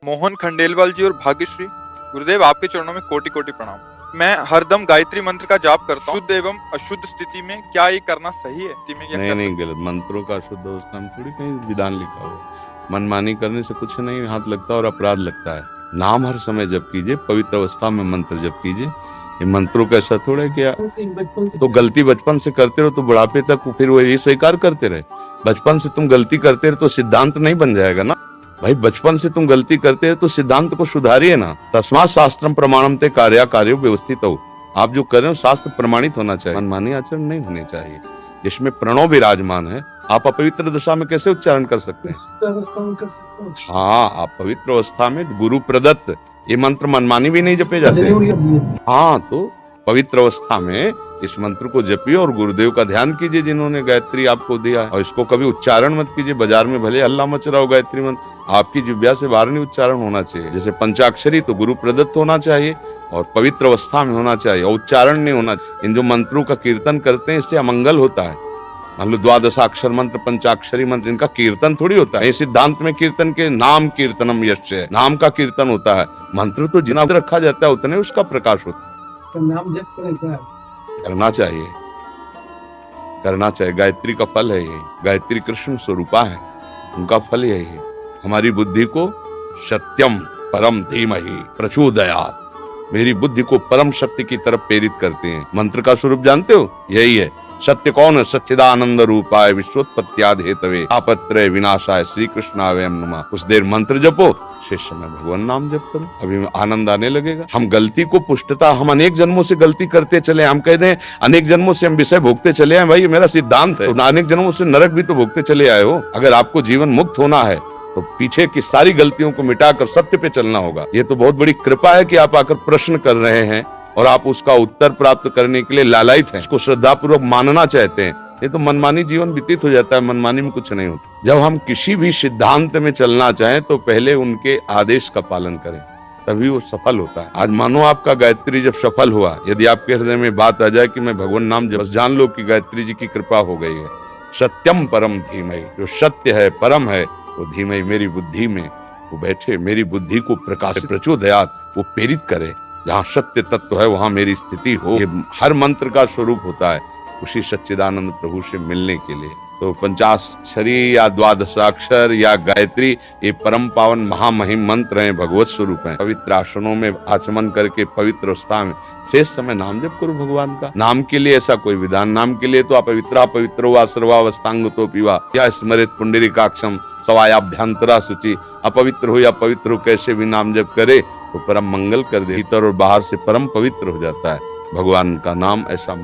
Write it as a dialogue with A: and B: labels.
A: मोहन खंडेलवाल जी और भाग्यश्री, गुरुदेव आपके चरणों में कोटि कोटि प्रणाम। मैं हरदम गायत्री मंत्र का जाप करता हूँ। शुद्ध एवं अशुद्ध स्थिति में क्या ये करना सही है? स्थिति में क्या
B: नहीं
A: कर
B: नहीं,
A: सकते
B: गलत। मंत्रों का शुद्ध अवस्था में थोड़ी कहीं विधान लिखा हुआ। मनमानी करने से कुछ नहीं हाथ लगता और अपराध लगता है। नाम हर समय जप कीजिए, पवित्र अवस्था में मंत्र जप कीजिए। ये मंत्रों का ऐसा थोड़ा है कि तो गलती बचपन से करते रहो तो बुढ़ापे तक फिर वो ये स्वीकार करते रहे। बचपन से तुम गलती करते रहे तो सिद्धांत नहीं बन जाएगा ना भाई। बचपन से तुम गलती करते हो तो सिद्धांत को सुधारिए ना। तस्मात् शास्त्रम प्रमाणम ते कार्य व्यवस्थित हो। आप जो कर रहे हो शास्त्र प्रमाणित होना चाहिए, मनमानी आचरण नहीं होने चाहिए। जिसमें प्रणव विराजमान है, आप अपवित्र दशा में कैसे उच्चारण कर सकते हैं? हाँ, आप पवित्र अवस्था में गुरु प्रदत्त ये मंत्र मनमानी भी नहीं जपे जाते। हाँ, तो पवित्र अवस्था में इस मंत्र को जपिए और गुरुदेव का ध्यान कीजिए जिन्होंने गायत्री आपको दिया है। और इसको कभी उच्चारण मत कीजिए। बाजार में भले हल्ला मच रहा हो गायत्री मंत्र, आपकी जिह्वा से बाहर नहीं उच्चारण होना चाहिए। जैसे पंचाक्षरी तो गुरु प्रदत्त होना चाहिए और पवित्र अवस्था में होना चाहिए और उच्चारण नहीं होना चाहिए। इन जो मंत्रों का कीर्तन करते हैं इससे अमंगल होता है। मान लो द्वादशाक्षर मंत्र, पंचाक्षरी मंत्र, इनका कीर्तन थोड़ी होता है। सिद्धांत में कीर्तन के नाम कीर्तनम यश्य, नाम का कीर्तन होता है। मंत्र तो जितना रखा जाता है उतने उसका प्रकाश होता है।
C: तो नाम जप
B: करना चाहिए, करना चाहिए। गायत्री का फल है ये। गायत्री कृष्ण स्वरूपा है, उनका फल यही है। हमारी बुद्धि को सत्यम परम धीमहि प्रचोदयात्, मेरी बुद्धि को परम सत्य की तरफ प्रेरित करते हैं। मंत्र का स्वरूप जानते हो? यही है। सत्य कौन है? सच्चिदानंद रूपाय विश्वोत्पत्त्यादि हेतवे तापत्रय विनाशाय श्री कृष्णाय नमः। कुछ देर मंत्र जपो, शेष समय भगवान नाम जप करो, अभी आनंद आने लगेगा। हम गलती को पुष्टता, हम अनेक जन्मों से गलती करते चले, हम कहते हैं अनेक जन्मों से हम विषय भोगते चले हैं। भाई मेरा सिद्धांत है, तो अनेक जन्मों से नरक भी तो भोगते चले आए हो। अगर आपको जीवन मुक्त होना है तो पीछे की सारी गलतियों को मिटाकर सत्य पे चलना होगा। ये तो बहुत बड़ी कृपा है कि आप आकर प्रश्न कर रहे हैं और आप उसका उत्तर प्राप्त करने के लिए लालायित हैं, उसको श्रद्धापूर्वक मानना चाहते हैं। ये तो मनमानी जीवन व्यतीत हो जाता है, मनमानी में कुछ नहीं होता। जब हम किसी भी सिद्धांत में चलना चाहें तो पहले उनके आदेश का पालन करें, तभी वो सफल होता है। आज मानो आपका गायत्री जब सफल हुआ, यदि आपके हृदय में बात आ जाए कि मैं भगवान नाम जप, जान लो कि गायत्री जी की कृपा हो गई है। सत्यम परम धीमहि, जो सत्य है, परम है, वो धीमहि मेरी बुद्धि में वो बैठे, मेरी बुद्धि को प्रकाश प्रचोदयात् वो प्रेरित करे। जहाँ सत्य तत्व है वहां मेरी स्थिति हो। ये हर मंत्र का स्वरूप होता है उसी सच्चिदानंद प्रभु से मिलने के लिए। तो पंचाक्षरी या द्वादशाक्षर या गायत्री ये परम पावन महामहिम मंत्र हैं, भगवत स्वरूप हैं। पवित्र आसनों में आचमन करके पवित्र अवस्था में शेष समय नाम जप करो भगवान का। नाम के लिए ऐसा कोई विधान, नाम के लिए तो आप पवित्रो वा सर्वावस्थांगतो पीवा या स्मरित पुंडरीकाक्षम सवायाभ्यंतरा शुचि। अपवित्र हो या पवित्र हो, कैसे भी नाम जप करे तो परम मंगल कर दे। भीतर और बाहर से परम पवित्र हो जाता है। भगवान का नाम ऐसा